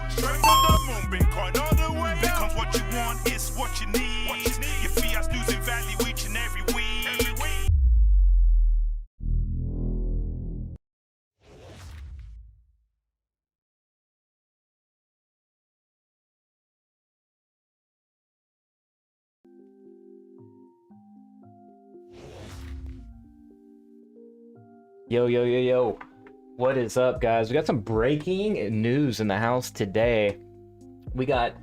Straight to the moon, Bitcoin all the way. Bitcoin's what you want, it's what you need. Your fiat's losing value each and every week. Yo. What is up, guys? We got some breaking news in the house today. We got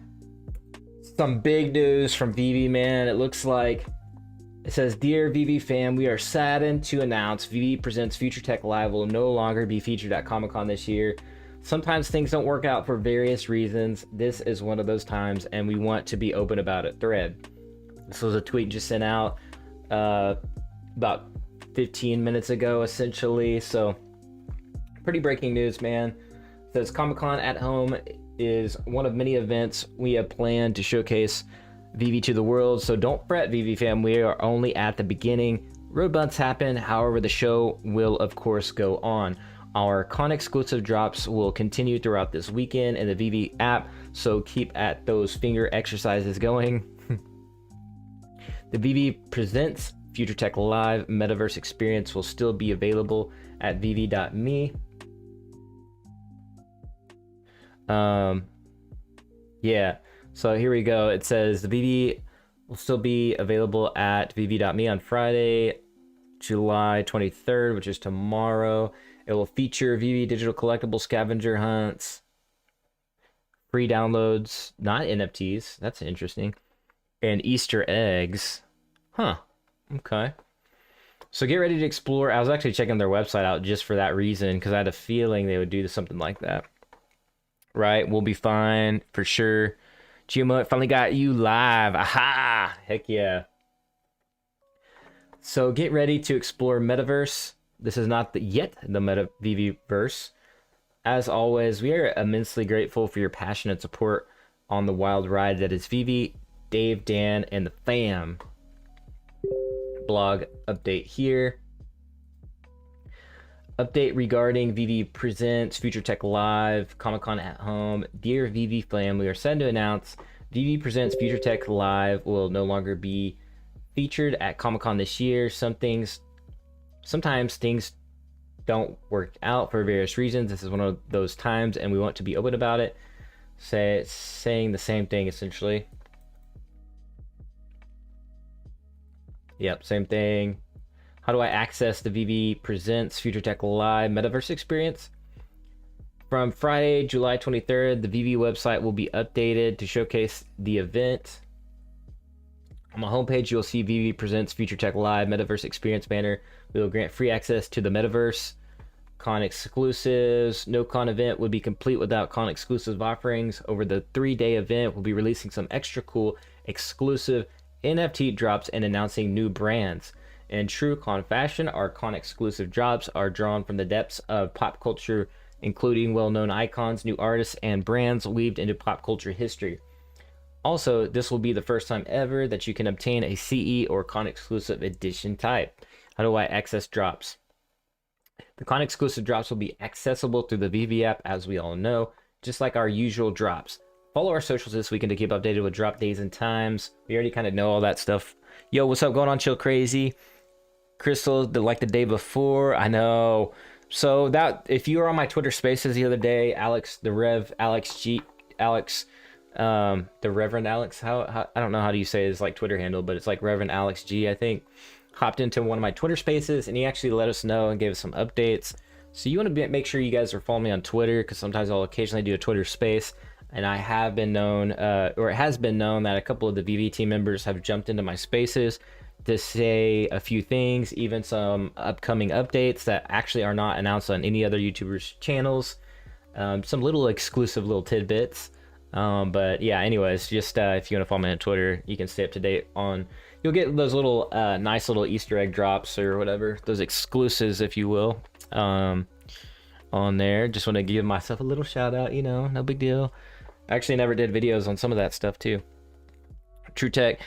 some big news from VeVe, man. It looks like it says, "Dear VeVe fam, we are saddened to announce VeVe Presents Future Tech Live will no longer be featured at Comic-Con this year. Sometimes things don't work out for various reasons. This is one of those times, and we want to be open about it." Thread. This was a tweet just sent out about 15 minutes ago, essentially. So pretty breaking news, man. It says Comic-Con at Home is one of many events we have planned to showcase VeVe to the world, so don't fret, VeVe fam, we are only at the beginning. Road bumps happen, however the show will of course go on. Our con exclusive drops will continue throughout this weekend in the VeVe app, so keep at those finger exercises going. The VeVe Presents Future Tech Live Metaverse experience will still be available at VeVe.me. Yeah, so here we go. It says the VeVe will still be available at VeVe.me on Friday, July 23rd, which is tomorrow. It will feature VeVe digital collectible scavenger hunts, free downloads, not NFTs, that's interesting, and Easter eggs. Huh. Okay. So get ready to explore. I was actually checking their website out just for that reason, because I had a feeling they would do something like that. Right? We'll be fine for sure. GMO finally got you live. Aha! Heck yeah. So get ready to explore Metaverse. This is not yet the VeVe-verse. As always, we are immensely grateful for your passionate support on the wild ride that is VeVe, Dave, Dan, and the fam. Blog update here. Update regarding VeVe Presents Future Tech Live Comic-Con at Home. Dear VeVe fam, we are sad to announce VeVe Presents Future Tech Live will no longer be featured at Comic-Con this year. Sometimes things don't work out for various reasons. This is one of those times, and we want to be open about it. Saying the same thing essentially. Yep, same thing. How do I access the VeVe Presents Future Tech Live Metaverse experience? From Friday, July 23rd, the VeVe website will be updated to showcase the event. On the homepage, you'll see VeVe Presents Future Tech Live Metaverse experience banner. We will grant free access to the Metaverse, con exclusives. No con event would be complete without con exclusive offerings. Over the 3-day event, we'll be releasing some extra cool exclusive NFT drops and announcing new brands. In true con fashion, our con exclusive drops are drawn from the depths of pop culture, including well-known icons, new artists, and brands weaved into pop culture history. Also, this will be the first time ever that you can obtain a CE or con exclusive edition type. How do I access drops? The con exclusive drops will be accessible through the VeVe app, as we all know, just like our usual drops. Follow our socials this weekend to keep updated with drop days and times. We already kind of know all that stuff. Yo, what's up going on, Chill Crazy? Crystal, like the day before, I know. So that, if you were on my Twitter Spaces the other day, Alex, the Reverend Alex, how I don't know how do you say his like Twitter handle, but it's like Reverend Alex G, I think, hopped into one of my Twitter Spaces and he actually let us know and gave us some updates. So you want to make sure you guys are following me on Twitter, because sometimes I'll occasionally do a Twitter Space. And I have been known, or it has been known, that a couple of the VeVe team members have jumped into my spaces to say a few things, even some upcoming updates that actually are not announced on any other YouTubers' channels. Some little exclusive little tidbits. But yeah, anyways, just if you want to follow me on Twitter, you can stay up to date on, you'll get those little nice little Easter egg drops or whatever, those exclusives, if you will, on there. Just want to give myself a little shout out, you know, no big deal. I actually never did videos on some of that stuff too. True Tech,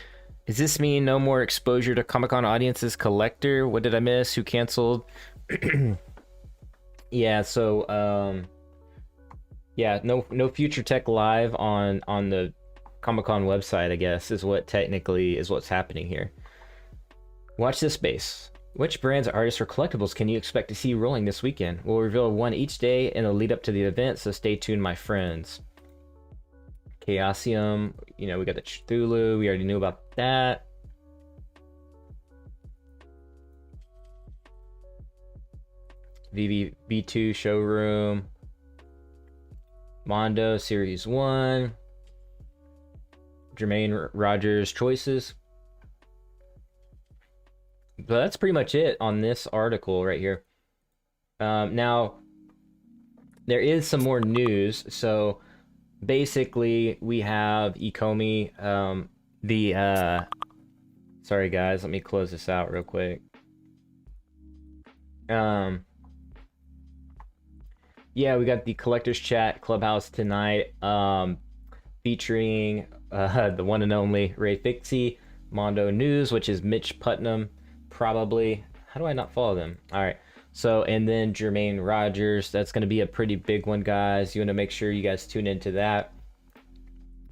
does this mean no more exposure to Comic-Con audiences? Collector, what did I miss? Who canceled? Yeah, so Yeah, no Future Tech Live on the Comic-Con website, I guess, is what technically is what's happening here. Watch this space. Which brands, artists, or collectibles can you expect to see rolling this weekend? We'll reveal one each day in the lead up to the event, so stay tuned, my friends. Chaosium, we got the Cthulhu, we already knew about that. VeVe V2 showroom. Mondo Series 1. Jermaine Rogers choices. But that's pretty much it on this article right here. Now, there is some more news. So basically, we have Ecomi. Sorry guys, let me close this out real quick. Yeah, we got the collectors chat Clubhouse tonight, featuring the one and only Ray Fixie, Mondo News, which is Mitch Putnam, probably. How do I not follow them? All right. So, and then Jermaine Rogers. That's going to be a pretty big one, guys. You want to make sure you guys tune into that.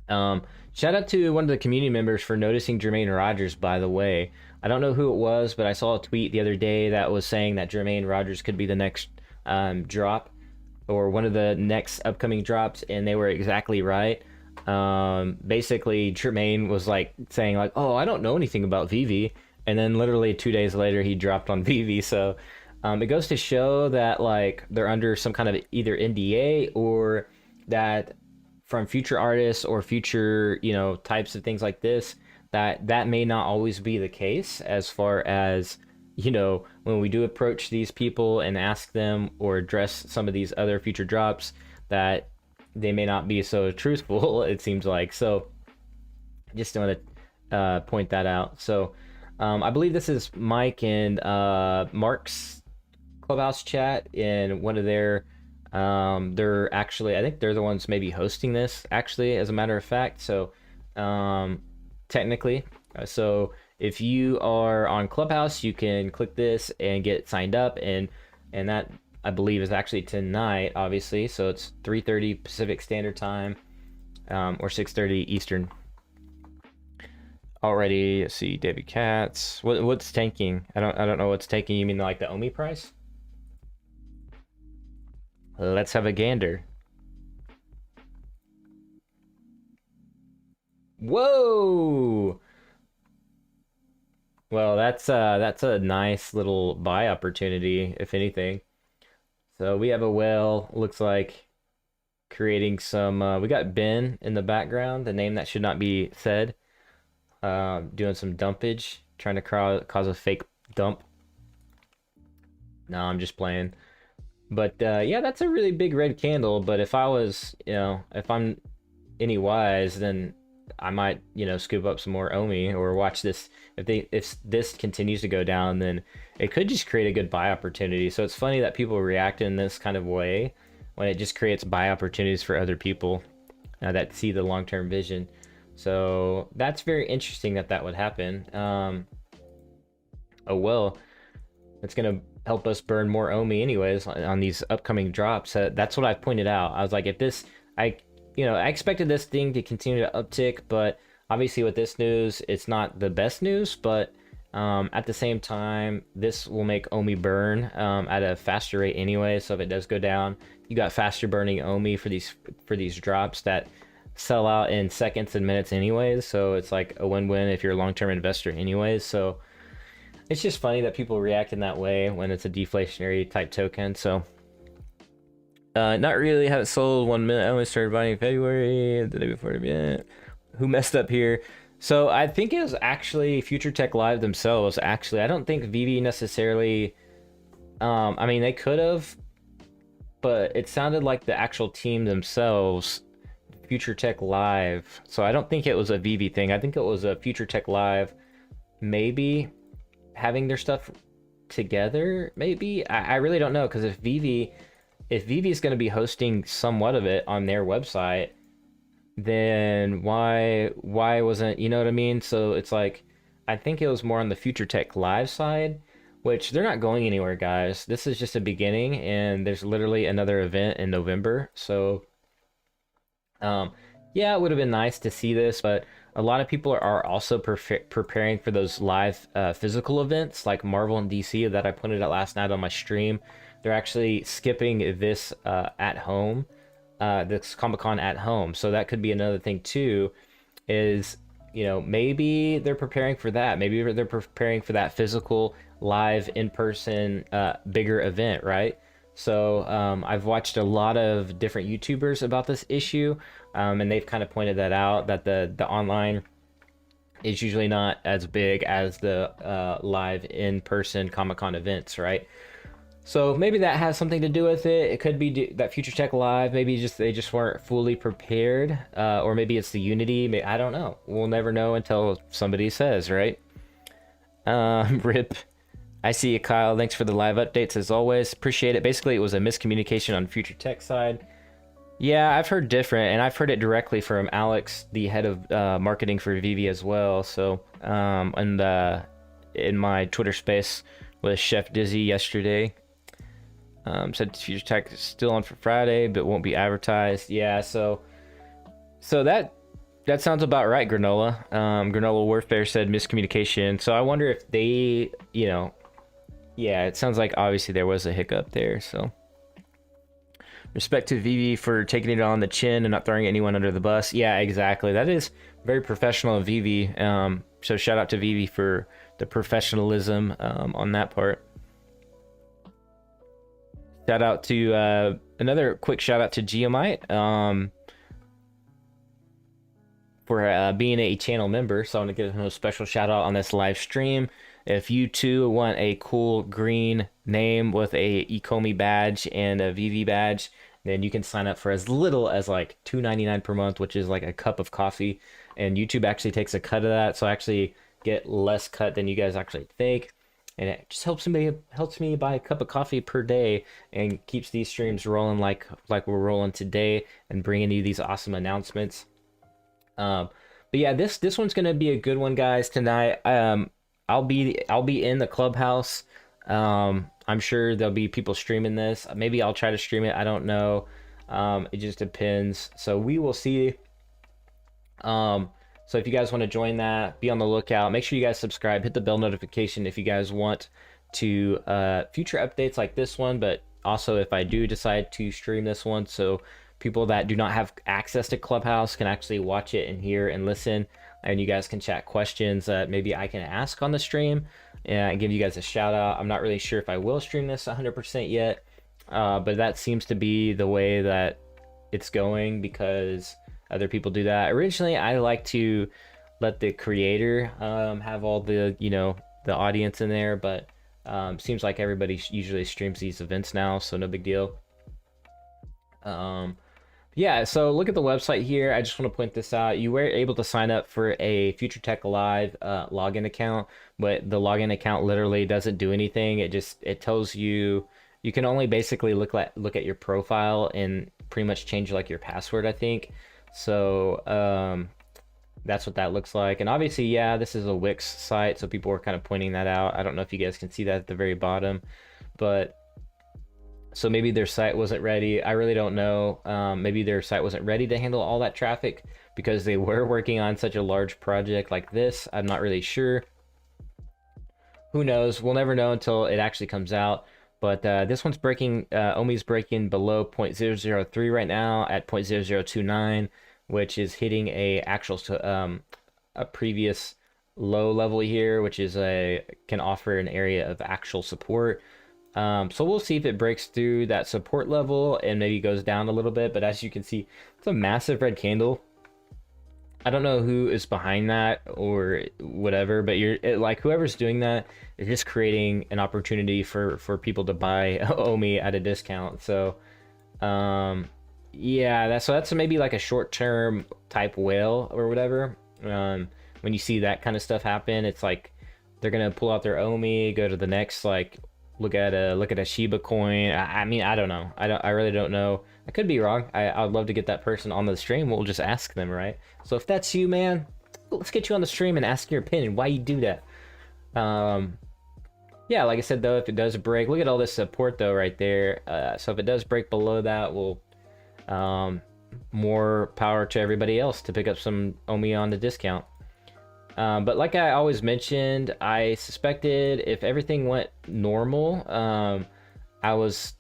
Shout out to one of the community members for noticing Jermaine Rogers, by the way. I don't know who it was, but I saw a tweet the other day that was saying that Jermaine Rogers could be the next drop, or one of the next upcoming drops, and they were exactly right. Basically, Jermaine was like saying like, "Oh, I don't know anything about VeVe," and then literally 2 days later, he dropped on VeVe. So it goes to show that like they're under some kind of either NDA, or that from future artists or future types of things like this, that may not always be the case, as far as when we do approach these people and ask them or address some of these other future drops, that they may not be so truthful, it seems like. So just want to point that out. So I believe this is Mike and Mark's Clubhouse chat in one of their they're actually, I think they're the ones maybe hosting this, actually, as a matter of fact. So technically, so if you are on Clubhouse, you can click this and get signed up, and that, I believe, is actually tonight, obviously. So it's 3:30 Pacific Standard Time, or 6:30 Eastern. Already, let's see, David Katz. What's tanking? I don't know what's tanking. You mean like the OMI price? Let's have a gander. Whoa! Well, that's a nice little buy opportunity, if anything. So we have a whale, looks like, creating some. We got Ben in the background, the name that should not be said. Doing some dumpage, trying to cause a fake dump. No, I'm just playing. But yeah, that's a really big red candle. But if I was, if I'm any wise, then I might, scoop up some more OMI, or watch this. If this continues to go down, then it could just create a good buy opportunity. So it's funny that people react in this kind of way when it just creates buy opportunities for other people that see the long-term vision. So that's very interesting that would happen. Oh well, it's gonna help us burn more OMI anyways on these upcoming drops. That's what I pointed out. I was like, I expected this thing to continue to uptick, but obviously with this news, it's not the best news. But at the same time, this will make OMI burn at a faster rate anyway. So if it does go down, you got faster burning OMI for these drops that sell out in seconds and minutes anyways. So it's like a win-win if you're a long-term investor anyways. So it's just funny that people react in that way when it's a deflationary type token. So not really, haven't sold 1 minute. I only started buying in February, the day before the event. Who messed up here? So I think it was actually Future Tech Live themselves. Actually, I don't think VeVe necessarily. I mean, they could have, but it sounded like the actual team themselves, Future Tech Live. So I don't think it was a VeVe thing. I think it was a Future Tech Live, maybe having their stuff together. Maybe I really don't know, because if VeVe is going to be hosting somewhat of it on their website, then why wasn't, you know what I mean? So it's like, I think it was more on the Future Tech Live side, which they're not going anywhere, guys. This is just a beginning, and there's literally another event in November. So Yeah, it would have been nice to see this, but a lot of people are also preparing for those live physical events like Marvel and DC that I pointed out last night on my stream. They're actually skipping this at home, this Comic-Con at home. So that could be another thing too, is, maybe they're preparing for that. Maybe they're preparing for that physical, live, in-person, bigger event, right? So I've watched a lot of different YouTubers about this issue, and they've kind of pointed that out, that the online is usually not as big as the live in-person Comic-Con events, right? So maybe that has something to do with it. It could be that Future Tech Live, maybe they just weren't fully prepared, or maybe it's the Unity. I don't know. We'll never know until somebody says, right? Rip. I see you, Kyle. Thanks for the live updates as always. Appreciate it. Basically, it was a miscommunication on Future Tech side. Yeah, I've heard different, and I've heard it directly from Alex, the head of marketing for VeVe as well. So, and in my Twitter space with Chef Dizzy yesterday, said Future Tech is still on for Friday, but won't be advertised. Yeah, so that sounds about right, Granola. Granola Warfare said miscommunication. So I wonder if they, yeah, it sounds like obviously there was a hiccup there. So respect to VeVe for taking it on the chin and not throwing anyone under the bus. Yeah, exactly. That is very professional of VeVe. So shout out to VeVe for the professionalism on that part. Shout out to another quick shout out to Geomite for being a channel member. So I want to give him a special shout out on this live stream. If you too want a cool green name with a Ecomi badge and a VeVe badge, then you can sign up for as little as like $2.99 per month, which is like a cup of coffee. And YouTube actually takes a cut of that, so I actually get less cut than you guys actually think. And it just helps me buy a cup of coffee per day and keeps these streams rolling like we're rolling today and bringing you these awesome announcements. But yeah, this one's gonna be a good one, guys. Tonight, I'll be in the Clubhouse. I'm sure there'll be people streaming this. Maybe I'll try to stream it. I don't know. It just depends. So we will see. So if you guys want to join that, be on the lookout. Make sure you guys subscribe, hit the bell notification if you guys want to future updates like this one, but also if I do decide to stream this one, so people that do not have access to Clubhouse can actually watch it and hear and listen, and you guys can chat questions that maybe I can ask on the stream and give you guys a shout out. I'm not really sure if I will stream this 100% yet, but that seems to be the way that it's going because other people do that. Originally, I like to let the creator have all the, the audience in there, but seems like everybody usually streams these events now, so no big deal. Yeah, so look at the website here. I just want to point this out. You were able to sign up for a Future Tech Live login account, but the login account literally doesn't do anything. It tells you can only basically look at your profile and pretty much change like your password, I think. So that's what that looks like. And obviously, yeah, this is a Wix site, so people were kind of pointing that out. I don't know if you guys can see that at the very bottom, but so maybe their site wasn't ready. I really don't know. Maybe their site wasn't ready to handle all that traffic because they were working on such a large project like this. I'm not really sure. Who knows? We'll never know until it actually comes out. But this one's breaking, OMI's breaking below 0.003 right now at 0.0029, which is hitting a previous low level here, which is can offer an area of actual support. So we'll see if it breaks through that support level and maybe goes down a little bit. But as you can see, it's a massive red candle. I don't know who is behind that or whatever, but like whoever's doing that is just creating an opportunity for people to buy OMI at a discount. So, yeah, that's maybe like a short-term type whale or whatever. When you see that kind of stuff happen, it's like they're gonna pull out their OMI, go to the next look at a Shiba coin. I mean, I don't know. I really don't know. I could be wrong. I'd love to get that person on the stream. We'll just ask them, right? So if that's you, man, let's get you on the stream and ask your opinion why you do that. Yeah, like I said though, if it does break, look at all this support though right there. So if it does break below that, we'll more power to everybody else to pick up some OMI on the discount. But like I always mentioned, I suspected if everything went normal, I was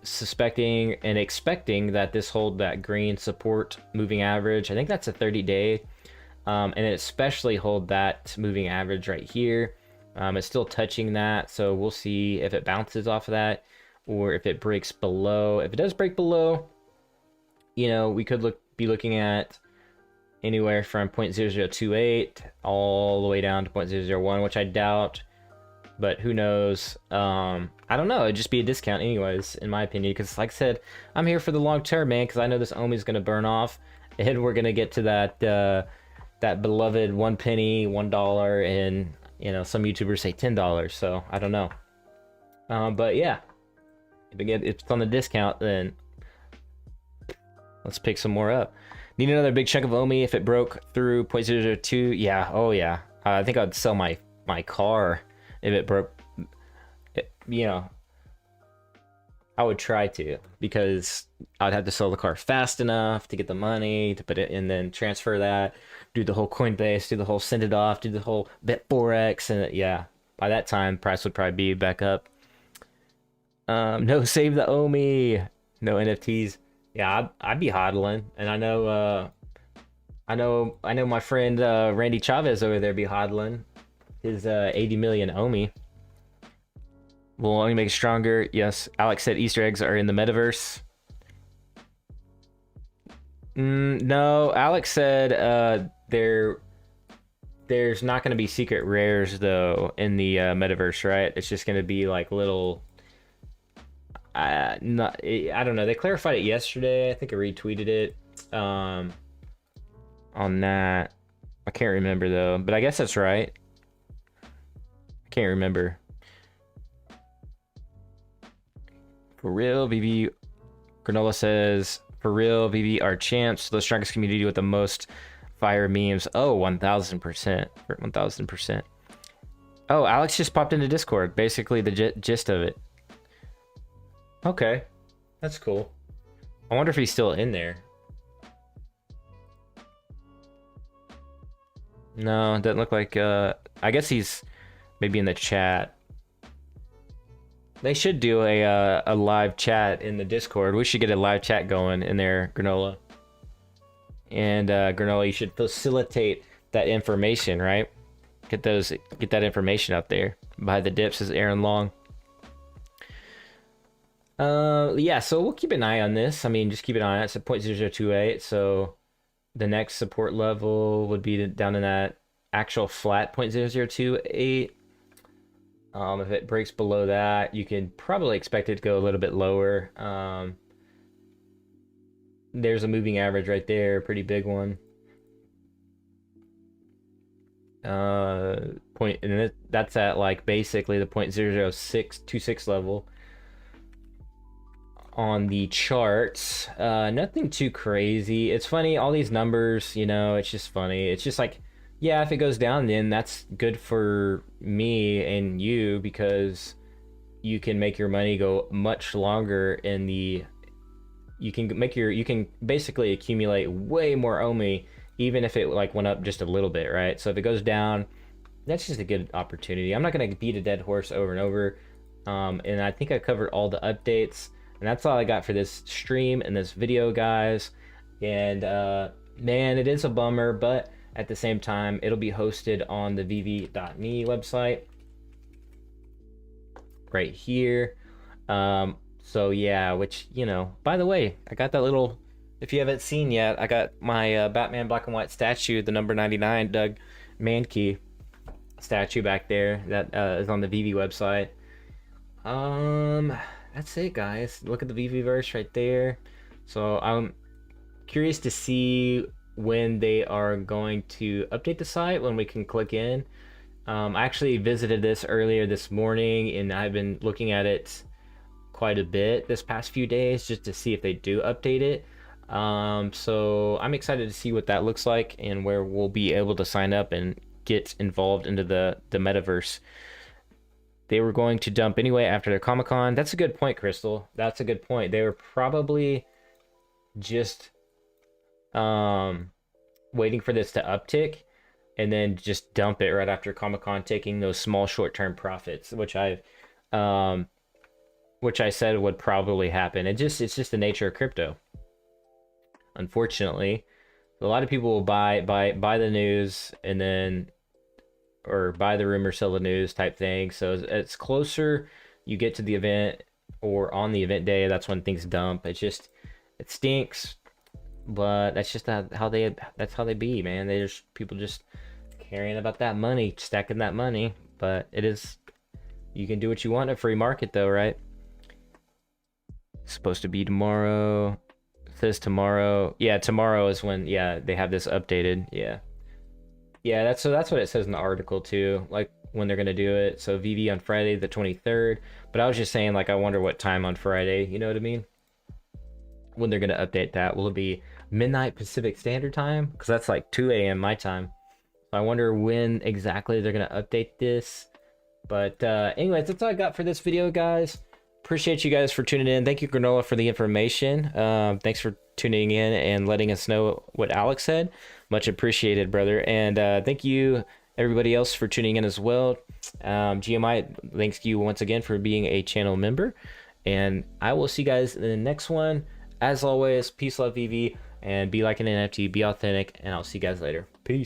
suspecting and expecting that this hold that green support moving average. I think that's a 30-day, and it especially hold that moving average right here. It's still touching that, so we'll see if it bounces off of that or if it breaks below. If it does break below, you know, we could be looking at anywhere from 0.0028 all the way down to 0.001, which I doubt, but who knows. I don't know, it'd just be a discount anyways, in my opinion, because like I said, I'm here for the long term, man, because I know this OMI is going to burn off, and we're going to get to that that beloved 1 penny, $1, and you know, some YouTubers say $10, so I don't know. But yeah, if it's on the discount, then let's pick some more up. Need another big chunk of OMI if it broke through 0.002. Yeah, oh yeah. I think I'd sell my car if it broke. You know, I would try to, because I'd have to sell the car fast enough to get the money to put it and then transfer that, do the whole Coinbase, do the whole send it off, do the whole Bet4X, and yeah, by that time price would probably be back up. No, save the OMI, no NFTs. Yeah, I'd be hodling, and I know my friend Randy Chavez over there be hodling his 80 million OMI. Will only make it stronger. Yes, Alex said Easter eggs are in the metaverse. No, Alex said there's not going to be secret rares though in the metaverse, right? It's just going to be like little. I don't know. They clarified it yesterday. I think I retweeted it on that. I can't remember though, but I guess that's right. I can't remember. For real, VeVe. Granola says, for real, VeVe are champs. The strongest community with the most fire memes. Oh, 1000%. 1000%. Oh, Alex just popped into Discord. Basically the gist of it. Okay, that's cool. I wonder if he's still in there. No, it doesn't look like. I guess he's maybe in the chat. They should do a live chat in the Discord. We should get a live chat going in there, Granola. And Granola, you should facilitate that information, right? Get that information out there. By the dips is Aaron Long. Yeah, so we'll keep an eye on this. I mean, just keep an eye on it. It's at 0.0028, so the next support level would be down in that actual flat 0.0028. If it breaks below that, you can probably expect it to go a little bit lower. There's a moving average right there, pretty big one. And that's at like basically the 0.00626 level on the charts. Nothing too crazy. It's funny, all these numbers, you know, it's just funny. It's just like, yeah, if it goes down, then that's good for me and you, because you can make your money go much longer in the. You can basically accumulate way more OMI, even if it like went up just a little bit, right? So if it goes down, that's just a good opportunity. I'm not gonna beat a dead horse over and over, and I think I covered all the updates, and that's all I got for this stream and this video, guys. And man, it is a bummer, but at the same time, it'll be hosted on the VeVe.me website right here. So yeah, which, you know, by the way, I got that little, if you haven't seen yet, I got my Batman black and white statue, the number 99 Doug Mankey statue back there that is on the VeVe website. That's it, guys. Look at the VeVeverse right there. So I'm curious to see when they are going to update the site, when we can click in. I actually visited this earlier this morning, and I've been looking at it quite a bit this past few days just to see if they do update it. So I'm excited to see what that looks like and where we'll be able to sign up and get involved into the metaverse. They were going to dump anyway after their Comic-Con. That's a good point, Crystal. That's a good point. They were probably just waiting for this to uptick and then just dump it right after Comic-Con, taking those small short-term profits, which I said would probably happen. It's just the nature of crypto. Unfortunately, a lot of people will buy the news and then, or buy the rumor, sell the news type thing. So it's closer you get to the event or on the event day, that's when things dump. It stinks, but that's just how they be, man. People just caring about that money, stacking that money. But you can do what you want in a free market though, right? It's supposed to be tomorrow. It says tomorrow. Yeah, tomorrow is when, yeah, they have this updated. Yeah. Yeah, that's what it says in the article too, like when they're gonna do it. So VeVe on Friday the 23rd. But I was just saying, like, I wonder what time on Friday, you know what I mean? When they're gonna update that. Will it be midnight Pacific Standard Time? Because that's like 2 a.m. my time. So I wonder when exactly they're gonna update this. But anyways, that's all I got for this video, guys. Appreciate you guys for tuning in. Thank you, Granola, for the information. Thanks for tuning in and letting us know what Alex said. Much appreciated, brother. And thank you, everybody else, for tuning in as well. GMI, thanks you once again for being a channel member. And I will see you guys in the next one. As always, peace, love, VeVe, and be like an NFT, be authentic, and I'll see you guys later.